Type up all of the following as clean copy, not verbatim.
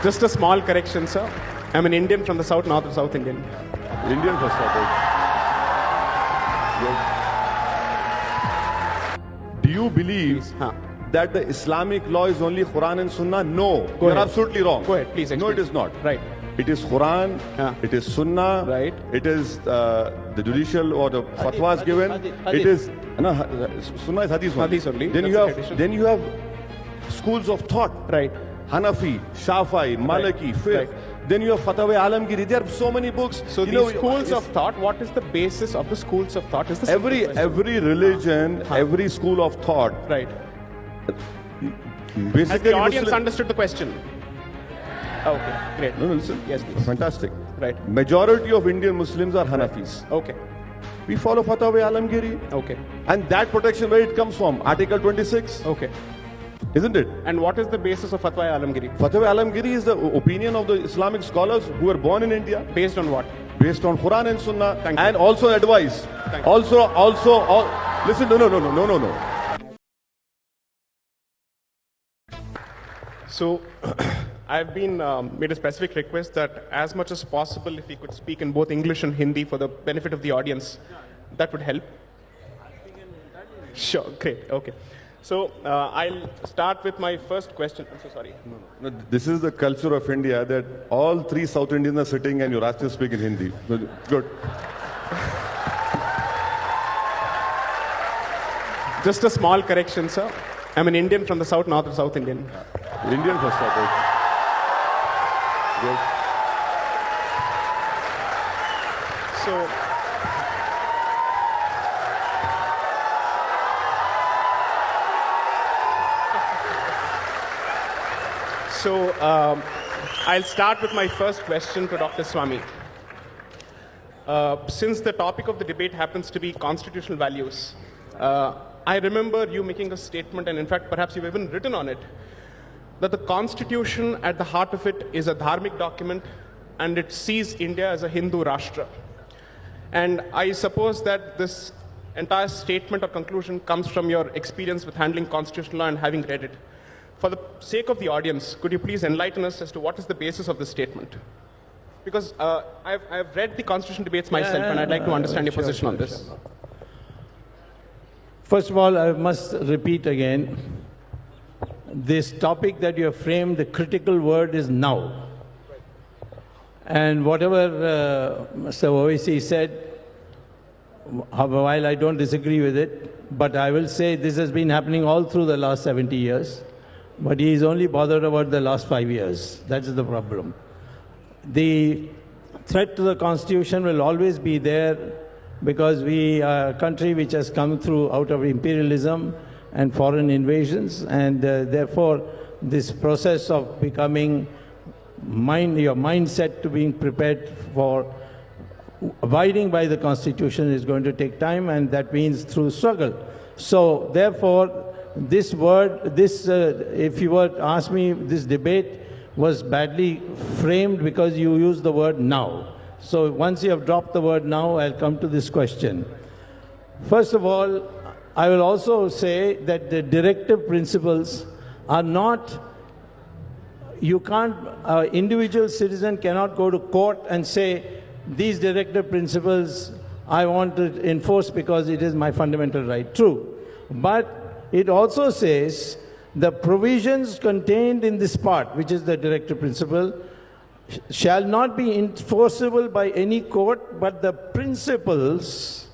Just a small correction, sir. I'm an Indian from the south, north of South Indian. Indian first started. Do you believe that the Islamic law is only Quran and Sunnah? No. You're absolutely wrong. Go ahead, please explain. No, it is not. Right. It is Quran, it is Sunnah, right. It is the judicial or the fatwas given. It is Sunnah is Hadith only. Hadith only. Then you have schools of thought. Right. Hanafi, Shafi'i, Maliki, Fiqh. Right. Then you have Fatwa Alamgiri. There are so many books. So these schools of thought, what is the basis of the schools of thought? Is the every religion, every school of thought. Right. Basically, has the audience understood the question? Okay, great. No, listen. Yes, please. Fantastic. Right. Majority of Indian Muslims are Hanafis. Okay. We follow Fatwa Alamgiri. Okay. And that protection, where it comes from? Article 26. Okay. Isn't it? And what is the basis of Fatwa Alamgiri? Fatwa Alamgiri is the opinion of the Islamic scholars who were born in India. Based on what? Based on Quran and Sunnah. Thank you. And also advice. Thank you. Listen, no. So, I've been made a specific request that as much as possible, if we could speak in both English and Hindi for the benefit of the audience, that would help. Sure, great, okay. So, I'll start with my first question. I'm so sorry. No, this is the culture of India that all three South Indians are sitting and you're asked to speak in Hindi. Good. Just a small correction, sir. I'm an Indian from the south, north of South Indian. Indian first started. Good. So, I'll start with my first question to Dr. Swamy. Since the topic of the debate happens to be constitutional values, I remember you making a statement, and in fact, perhaps you've even written on it, that the Constitution, at the heart of it, is a dharmic document, and it sees India as a Hindu Rashtra. And I suppose that this entire statement or conclusion comes from your experience with handling constitutional law and having read it. For the sake of the audience, could you please enlighten us as to what is the basis of this statement? Because I've read the constitution debates myself, and I'd like to understand your position on this. Sure. First of all, I must repeat again, this topic that you have framed, the critical word is now. And whatever Mr. Owaisi said, while I don't disagree with it, but I will say this has been happening all through the last 70 years. But he is only bothered about the last 5 years. That's the problem. The threat to the Constitution will always be there because we are a country which has come through out of imperialism and foreign invasions, and therefore this process of becoming your mindset to being prepared for abiding by the Constitution is going to take time, and that means through struggle. So therefore, this word, if you were to ask me, this debate was badly framed because you used the word now. So once you have dropped the word now, I'll come to this question. First of all, I will also say that the directive principles are not, you can't, individual citizen cannot go to court and say, these directive principles I want to enforce because it is my fundamental right. True. But it also says the provisions contained in this part, which is the directive principle, shall not be enforceable by any court, but the principles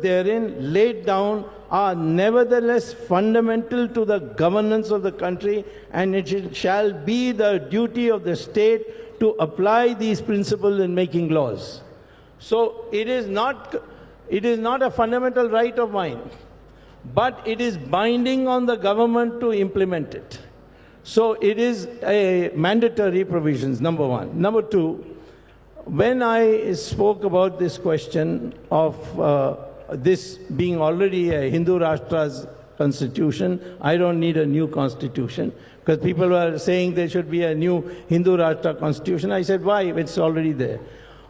therein laid down are nevertheless fundamental to the governance of the country, and it shall be the duty of the state to apply these principles in making laws. So it is not a fundamental right of mine, but it is binding on the government to implement it. So it is a mandatory provisions, number one. Number two, when I spoke about this question of this being already a Hindu Rashtra's constitution, I don't need a new constitution, because people were saying there should be a new Hindu Rashtra constitution. I said, why? It's already there.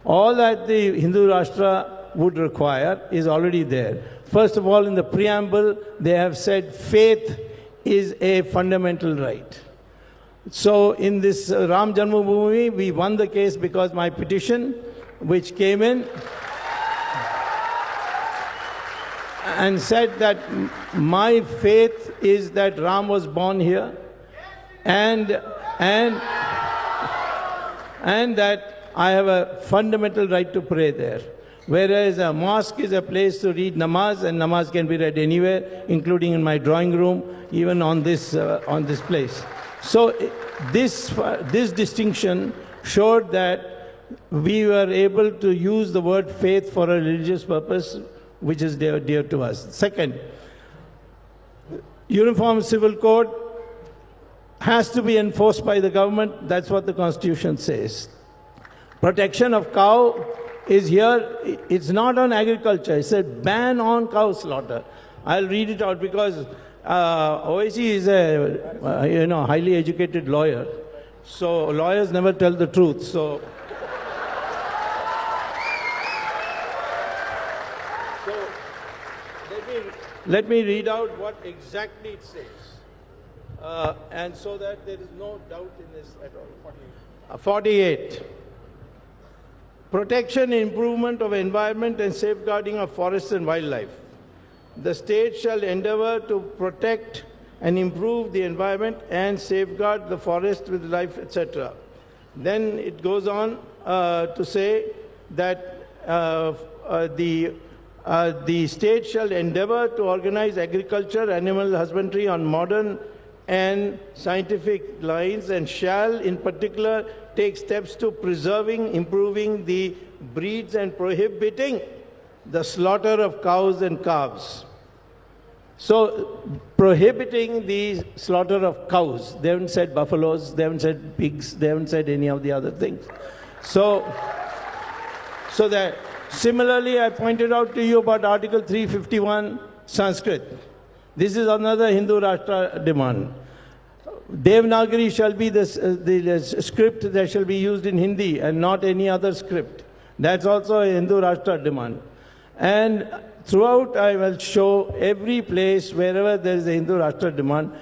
All that the Hindu Rashtra would require is already there. First of all, in the preamble, they have said faith is a fundamental right. So in this Ram Janmabhoomi, we won the case because my petition, which came in, and said that my faith is that Ram was born here, and that I have a fundamental right to pray there. Whereas a mosque is a place to read namaz, and namaz can be read anywhere, including in my drawing room, even on this place. So this distinction showed that we were able to use the word faith for a religious purpose, which is dear to us. Second, Uniform Civil Code has to be enforced by the government. That's what the Constitution says. Protection of cow is here. It's not on agriculture. It's a ban on cow slaughter. I'll read it out because Owaisi is a highly educated lawyer. So lawyers never tell the truth. So let me read out what exactly it says. And so that there is no doubt in this at all. 48. Protection and improvement of environment and safeguarding of forests and wildlife. The state shall endeavor to protect and improve the environment and safeguard the forest with life, etc. Then it goes on to say that the state shall endeavor to organize agriculture, animal husbandry on modern and scientific lines, and shall in particular take steps to preserving, improving the breeds and prohibiting the slaughter of cows and calves. So prohibiting the slaughter of cows. They haven't said buffaloes, they haven't said pigs, they haven't said any of the other things. So that similarly, I pointed out to you about Article 351, Sanskrit. This is another Hindu Rashtra demand. Devanagari shall be the script that shall be used in Hindi and not any other script. That's also a Hindu Rashtra demand. And throughout, I will show every place wherever there is a Hindu Rashtra demand.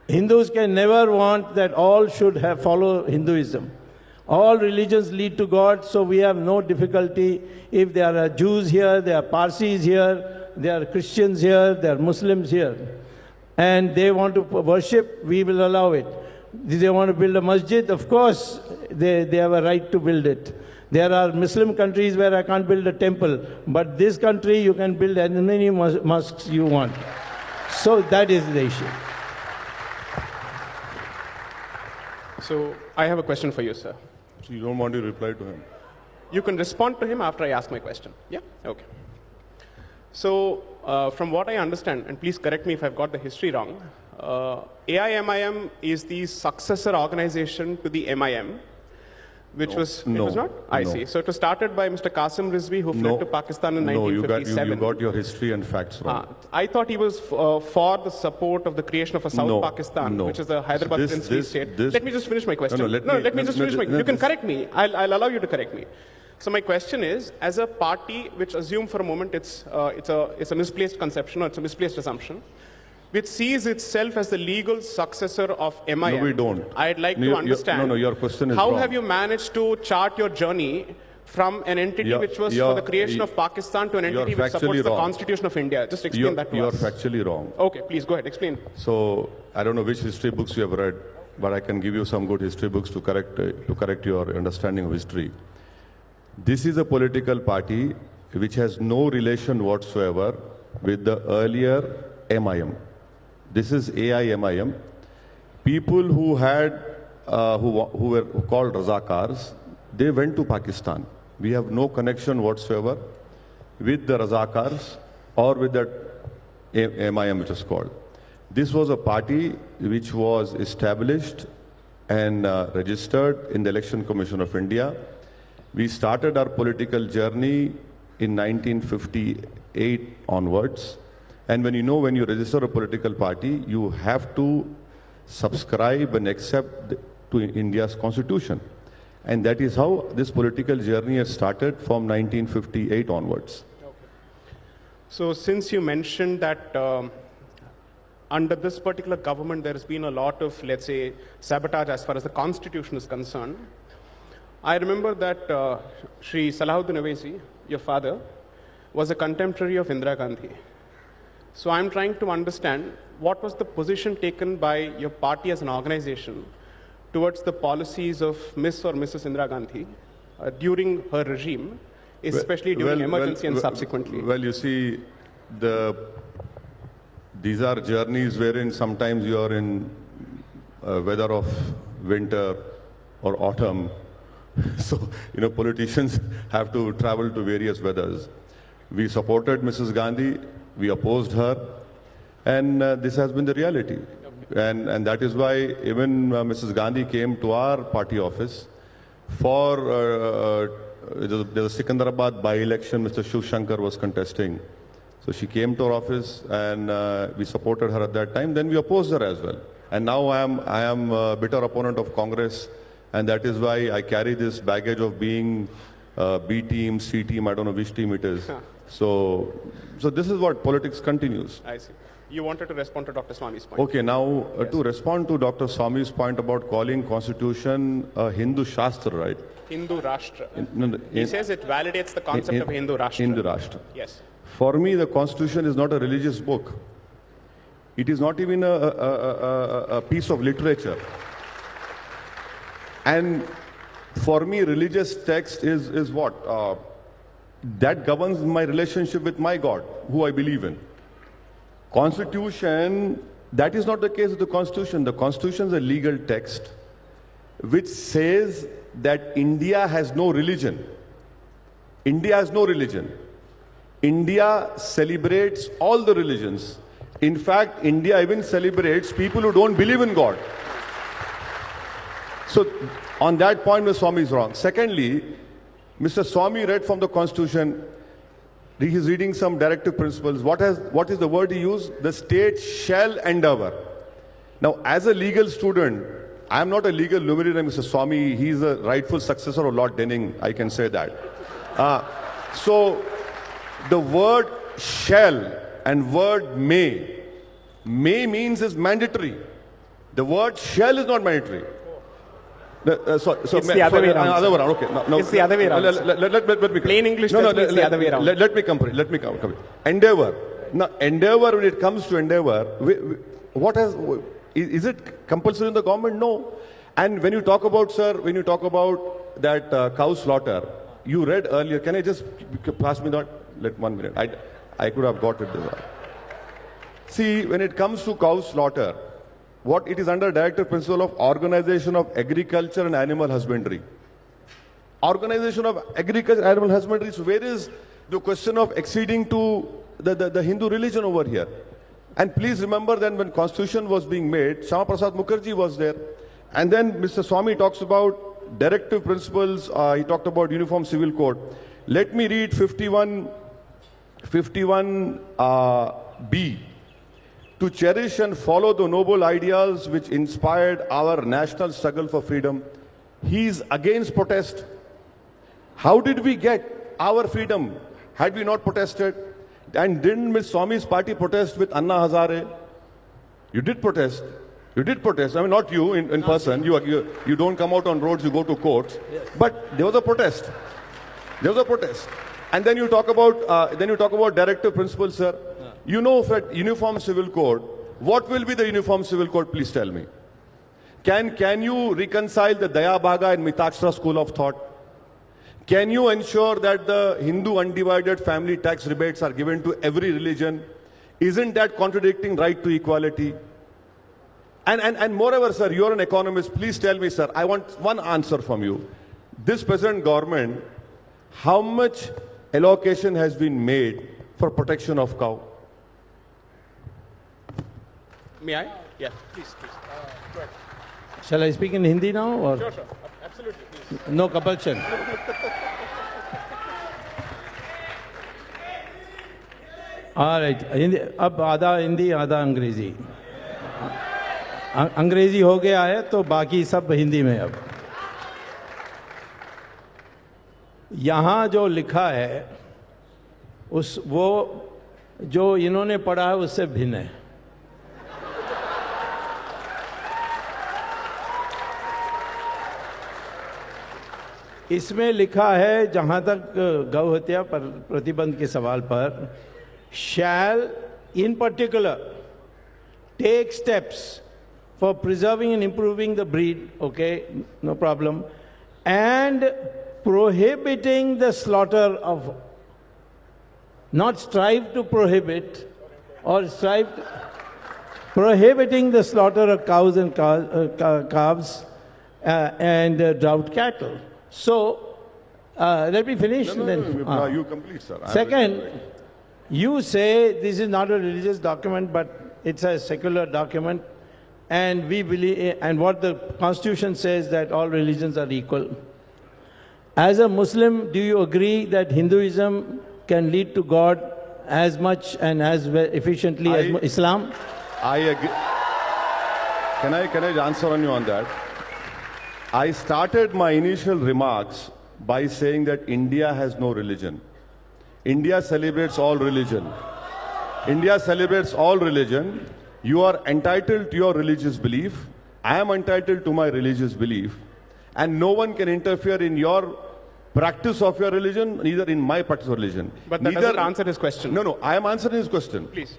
Hindus can never want that all should follow Hinduism. All religions lead to God, so we have no difficulty if there are Jews here, there are Parsis here, there are Christians here, there are Muslims here. And they want to worship, we will allow it. Do they want to build a masjid? Of course, they have a right to build it. There are Muslim countries where I can't build a temple, but this country you can build as many mosques you want. So that is the issue. So I have a question for you, sir. So you don't want to reply to him? You can respond to him after I ask my question. Yeah? Okay. So from what I understand, and please correct me if I've got the history wrong, AIMIM is the successor organization to the MIM, which was, no, it was not? I see. So it was started by Mr. Qasim Rizvi, who fled to Pakistan in 1957. You got your history and facts wrong. I thought he was for the support of the creation of a South Pakistan, which is the Hyderabad princely state. Let me just finish my question. Let me just finish my question. You can correct me. I'll allow you to correct me. So my question is, as a party which assume for a moment it's a misplaced conception or it's a misplaced assumption, which sees itself as the legal successor of MIM. No, we don't. I'd like to understand your question is how wrong. have you managed to chart your journey from an entity which was for the creation of Pakistan to an entity which supports the Constitution of India? Just explain that to us. You're factually wrong. Okay, please go ahead, explain. So I don't know which history books you have read, but I can give you some good history books to correct your understanding of history. This is a political party which has no relation whatsoever with the earlier MIM. This is AIMIM. People who had, who were called Razakars, they went to Pakistan. We have no connection whatsoever with the Razakars or with that MIM which is called. This was a party which was established and registered in the Election Commission of India. We started our political journey in 1958 onwards. And when you register a political party, you have to subscribe and accept to India's constitution. And that is how this political journey has started from 1958 onwards. So since you mentioned that under this particular government, there has been a lot of, let's say, sabotage as far as the constitution is concerned. I remember that Shri Salahuddin Owaisi, your father, was a contemporary of Indira Gandhi. So I'm trying to understand what was the position taken by your party as an organization towards the policies of Miss or Mrs. Indira Gandhi during her regime, especially during emergency and subsequently. Well, you see, these are journeys wherein sometimes you are in weather of winter or autumn. So, politicians have to travel to various weathers. We supported Mrs. Gandhi, we opposed her, and this has been the reality. And that is why even Mrs. Gandhi came to our party office for the Sikandarabad by-election Mr. Shiv Shankar was contesting. So she came to our office and we supported her at that time. Then we opposed her as well. And now I am a bitter opponent of Congress, and that is why I carry this baggage of being B team, C team, I don't know which team it is. So this is what politics continues. I see. You wanted to respond to Dr. Swamy's point. Okay, now to respond to Dr. Swamy's point about calling constitution a Hindu Shastra, right? Hindu Rashtra. He says it validates the concept of Hindu Rashtra. Hindu Rashtra. Yes. For me, the constitution is not a religious book. It is not even a piece of literature. And for me, religious text is what? That governs my relationship with my God, who I believe in. Constitution, that is not the case with the Constitution. The Constitution is a legal text which says that India has no religion. India has no religion. India celebrates all the religions. In fact, India even celebrates people who don't believe in God. So, on that point, Mr. Swamy is wrong. Secondly, Mr. Swamy read from the Constitution. He is reading some directive principles. What is the word he used? The state shall endeavor. Now, as a legal student, I am not a legal luminary, Mr. Swamy. He is a rightful successor of Lord Denning. I can say that. So, the word shall and word may means is mandatory. The word shall is not mandatory. It's the other way around. Okay. No, it's the other way around. Let me plain English tells me it's the other way around. Let me come. Endeavor. Now, endeavor, when it comes to endeavor, is it compulsory in the government? No. And when you talk about, sir, that cow slaughter, you read earlier. Can I just pass me that? Let 1 minute. I could have got it. See, when it comes to cow slaughter, what it is under directive principle of organization of agriculture and animal husbandry. Organization of agriculture and animal husbandry. So where is the question of acceding to the Hindu religion over here? And please remember that when Constitution was being made, Shama Prasad Mukherjee was there. And then Mr. Swamy talks about directive principles. He talked about Uniform Civil Code. Let me read 51B. To cherish and follow the noble ideals which inspired our national struggle for freedom. He is against protest. How did we get our freedom? Had we not protested? And didn't Ms. Swamy's party protest with Anna Hazare? You did protest. You did protest. I mean, not you in person. You don't come out on roads, you go to courts. Yes. But there was a protest. There was a protest. And then you talk about directive principles, sir. You know, for Uniform Civil Code, what will be the Uniform Civil Code? Please tell me. Can you reconcile the Daya Bhaga and Mitakshara school of thought? Can you ensure that the Hindu undivided family tax rebates are given to every religion? Isn't that contradicting right to equality? And moreover, sir, you are an economist. Please tell me, sir, I want one answer from you. This present government, how much allocation has been made for protection of cow? May I? Yeah, please. Go ahead. Shall I speak in Hindi now? Or? Sure. Absolutely, please. No compulsion. All right. अब आधा हिंदी आधा अंग्रेजी. अंग्रेजी हो गया है तो बाकी सब हिंदी में अब. यहाँ जो लिखा है वो जो इन्होंने पढ़ा है उससे भिन्न है। इसमें लिखा है, जहाँ तक गौ हत्या पर प्रतिबंध के सवाल पर, shall in particular take steps for preserving and improving the breed, okay, no problem, and prohibiting the slaughter of, not strive to prohibit, or strive to, prohibiting the slaughter of cows and calves and drought cattle. So, let me finish. No, you complete, sir. Second, you say this is not a religious document, but it's a secular document, and we believe, and what the Constitution says that all religions are equal. As a Muslim, do you agree that Hinduism can lead to God as much and as efficiently as Islam? I agree. Can I answer on you on that? I started my initial remarks by saying that India has no religion. India celebrates all religion. India celebrates all religion. You are entitled to your religious belief. I am entitled to my religious belief. And no one can interfere in your practice of your religion, neither in my practice of religion. But that doesn't answer his question. No, I am answering his question. Please.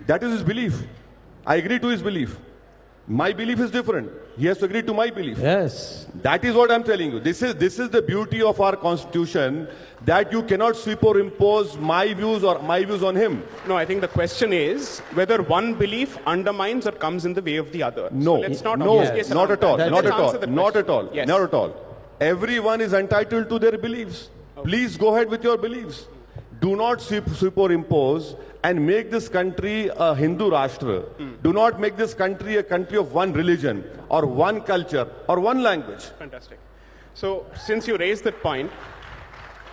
That is his belief. I agree to his belief. My belief is different. He has to agree to my belief. Yes. That is what I'm telling you. This is the beauty of our constitution, that you cannot superimpose my views or my views on him. No, I think the question is whether one belief undermines or comes in the way of the other. No, so let's not no, obfuscate not around at all, that. not Let's at all, answer the not question. at all, Yes. not at all. Everyone is entitled to their beliefs. Please go ahead with your beliefs. Do not superimpose and make this country a Hindu Rashtra. Do not make this country a country of one religion or one culture or one language. Fantastic. So, since you raised that point,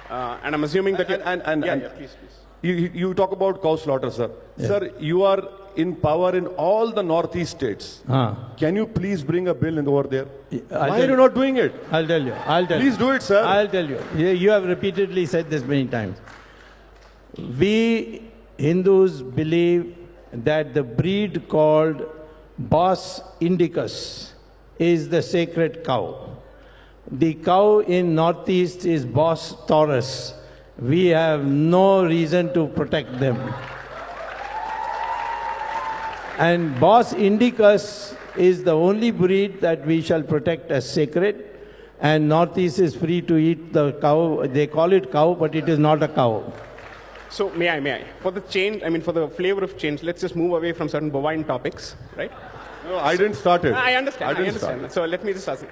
and I'm assuming that please. You talk about cow slaughter, sir. Yeah. Sir, you are in power in all the northeast states. Can you please bring a bill over there? Why are you not doing it? I'll tell you. Please do it, sir. I'll tell you. You have repeatedly said this many times. We Hindus believe that the breed called Bos indicus is the sacred cow. The cow in northeast is Bos taurus. We have no reason to protect them. And Bos indicus is the only breed that we shall protect as sacred, and northeast is free to eat the cow. They call it cow, but it is not a cow. So, may I? For the change, for the flavor of change, let's just move away from certain bovine topics, right? No, I didn't start it. I understand. Start. So, let me just ask you.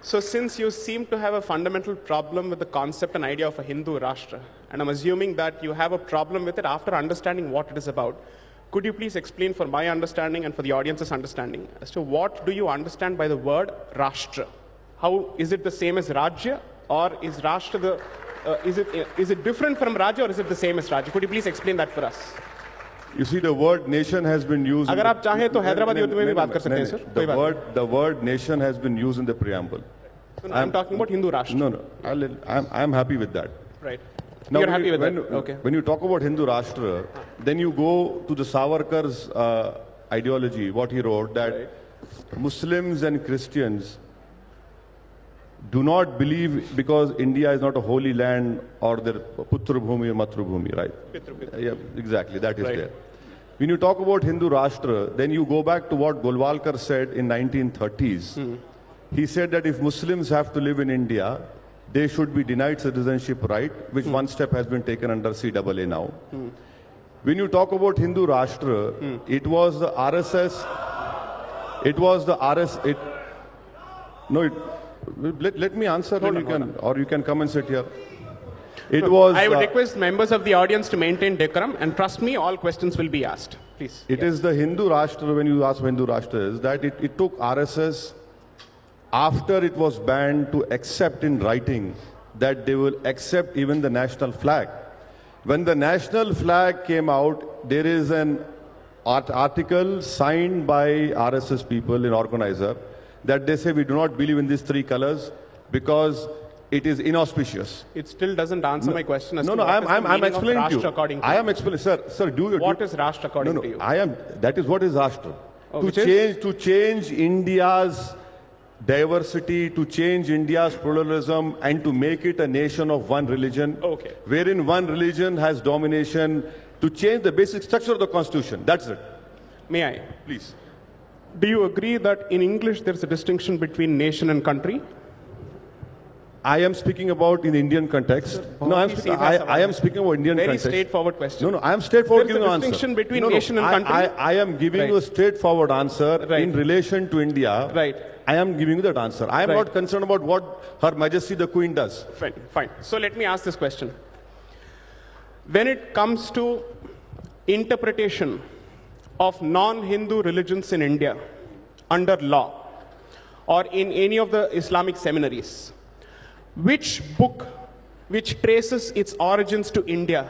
So, since you seem to have a fundamental problem with the concept and idea of a Hindu Rashtra, and I'm assuming that you have a problem with it after understanding what it is about, could you please explain for my understanding and for the audience's understanding as to what do you understand by the word Rashtra? How is it the same as Rajya, or is Rashtra the is it different from Rajya, or is it the same as Rajya? Could you please explain that for us? You see, the word nation has been used. अगर आप चाहें तो हैदराबाद युद्ध में भी बात कर सकते हैं, sir. The word nation has been used in the preamble. So I'm talking about Hindu Rashtra. No. I'm happy with that. Right. Now, You're happy with that? Okay. When you talk about Hindu Rashtra, then you go to the Savarkar's ideology, what he wrote, that Muslims and Christians do not believe, because India is not a holy land, or their Putra Bhumi or Matru Bhumi, right? Yeah, exactly, that is there. When you talk about Hindu Rashtra, then you go back to what Golwalkar said in 1930s. He said that if Muslims have to live in India, they should be denied citizenship right, which one step has been taken under CAA now. When you talk about Hindu Rashtra, it was the RSS, let me answer, or you can come and sit here. I would request members of the audience to maintain decorum, and trust me, all questions will be asked. Please. It is the Hindu Rashtra, when you ask Hindu Rashtra, is that it took RSS, after it was banned, to accept in writing that they will accept even the national flag. When the national flag came out, there is an article signed by RSS people in organizer that they say we do not believe in these three colors because it is inauspicious. It still doesn't answer my question as No, to no, what is the I'm meaning of explaining to Rashtra you. according to I you. am explaining, sir, do you... What is Rashtra according no, to you? that is what is Rashtra. Oh, to which is? to change India's diversity, to change India's pluralism, and to make it a nation of one religion, Okay. wherein one religion has domination, to change the basic structure of the constitution. That's it. May I? Please. Do you agree that in English there's a distinction between nation and country? I am speaking about in Indian context. No, I am speaking about Indian Very context. straightforward question. No, I am straightforward There's a giving an answer. distinction between nation and country? I am giving Right. you a straightforward answer Right. in relation to India. Right. I am giving you that answer. I am Right. not concerned about what Her Majesty the Queen does. Fine, fine. So let me ask this question. When it comes to interpretation of non-Hindu religions in India under law or in any of the Islamic seminaries, which book which traces its origins to India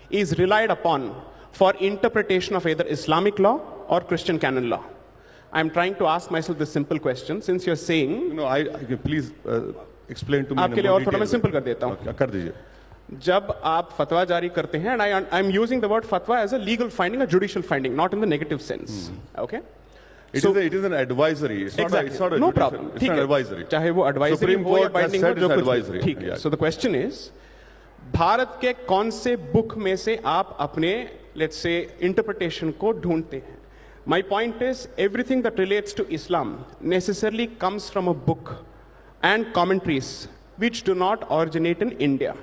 is relied upon for interpretation of either Islamic law or Christian canon law? I'm trying to ask myself this simple question since you're saying No, please explain to me. आपके लिए और थोड़ा मैं simple कर देता हूँ. कर दीजिए. जब आप फतवा जारी करते हैं, and I'm using the word fatwa as a legal finding, a judicial finding, not in the negative sense. Okay? It is an advisory. It's not Exactly. it's not a No judicial. problem. It's ठीक an है. advisory. चाहे वो advisory Supreme हो या Court has binding हो, said जो it's कुछ भी. advisory. ठीक है. Yeah. So the question is, Bharat के कौन से book में से आप अपने, let's say, interpretation को ढूंढते हैं? My point is, everything that relates to Islam necessarily comes from a book and commentaries which do not originate in India.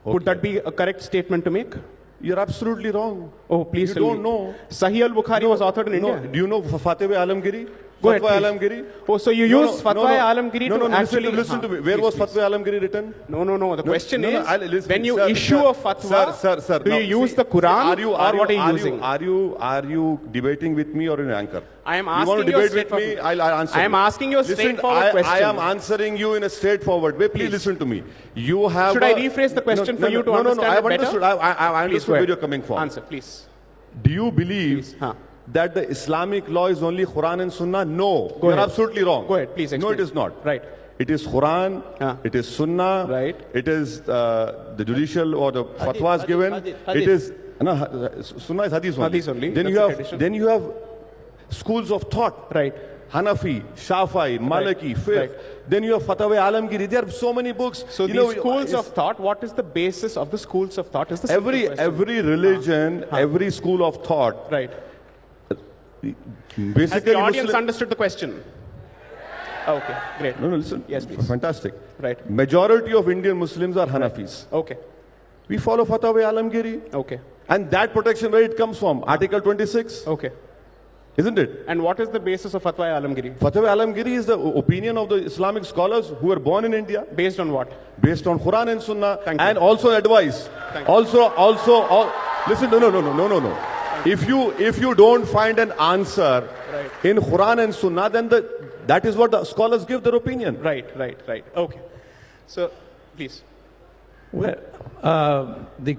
Would that be a correct statement to make? You're absolutely wrong. Oh, please You tell don't me. know. Sahih al-Bukhari was authored in India. Do you know Fatwa Alamgiri? Go ahead, Fatwa please. Alamgiri? Oh, so you use Fatwa Alamgiri to actually... Listen to me. Where was Fatwa Alamgiri written? No. The question is, listen, when you sir, issue sir, a fatwa, sir, do now, you use see, the Quran see, or what are you using? Are you debating with me or an anchor? I am You asking want to you a debate with me? straightforward- I'll answer I am you. asking you a Listen, straightforward question. I am answering you in a straightforward way. Please listen to me. You have. Should I rephrase the question for you to understand I have it better? understood. I Please understood go where ahead. you're coming from. Answer, please. Do you believe Please, huh. that the Islamic law is only Quran and Sunnah? No. Go You're ahead. absolutely wrong. Go ahead, please No, explain. it is not. Right. It is Quran, it is Sunnah, Right. it is the judicial or the fatwas given. Hadith. It is no, Sunnah is Hadith only. Hadith only, Then that's you the have tradition. schools of thought. Right. Hanafi, Shafi'i, Maliki, Fiqh. Right. Then you have Fatwa Alamgiri. There are so many books. So these schools of thought, what is the basis of the schools of thought? Is the simple question. every religion, every school of thought. Right. Basically, Has the audience Muslim- understood the question? Okay, great. No, listen. Yes, please. Fantastic. Right. Majority of Indian Muslims are Hanafis. Okay, We follow Fatwa Alamgiri. okay, And that protection, where it comes from? Article 26, okay. isn't it? And what is the basis of Fatwa Alamgiri? Fatwa Alamgiri is the opinion of the Islamic scholars who were born in India, Based on what? based on Quran and Sunnah, Thank you. and also advice. Thank you. Listen, no. If you don't find an answer in Quran and Sunnah, then that is what the scholars give their opinion. Right. Okay. So, please. Well, the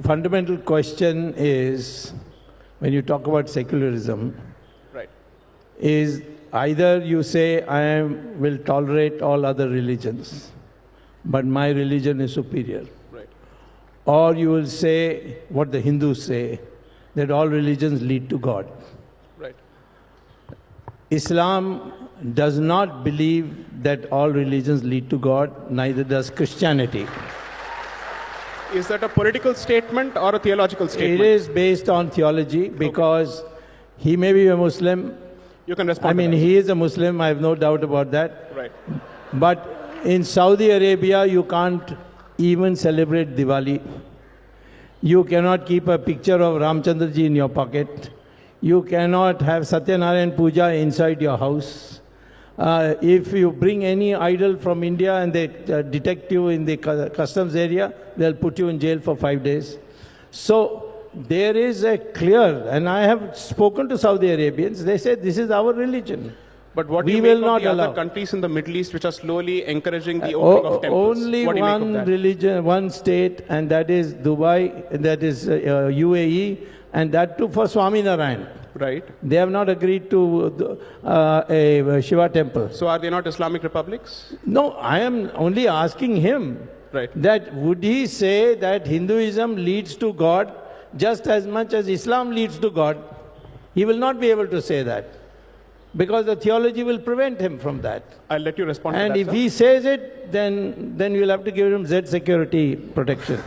fundamental question is, when you talk about secularism, Right. is either you say I will tolerate all other religions, but my religion is superior. Right. Or you will say what the Hindus say, that all religions lead to God. Right. Islam does not believe that all religions lead to God, neither does Christianity. Is that a political statement or a theological statement? It is based on theology because he may be a Muslim. You can respond. I mean, to that. he is a Muslim, I have no doubt about that. Right. But in Saudi Arabia, you can't even celebrate Diwali. You cannot keep a picture of Ramchandra ji in your pocket. You cannot have Satyanarayan Puja inside your house. If you bring any idol from India and they detect you in the customs area, they'll put you in jail for 5 days. So there is a clear, and I have spoken to Saudi Arabians, they say this is our religion. But what do We you will make not of the allow. other countries in the Middle East which are slowly encouraging the opening of temples? Only What do you make of one that? religion, one state, and that is Dubai, and that is UAE, and that too for Swaminarayan. Right. They have not agreed to a Shiva temple. So are they not Islamic republics? No, I am only asking him Right. that would he say that Hinduism leads to God just as much as Islam leads to God? He will not be able to say that because the theology will prevent him from that. I'll let you respond And to that, if sir. he says it, then you'll have to give him Z security protection.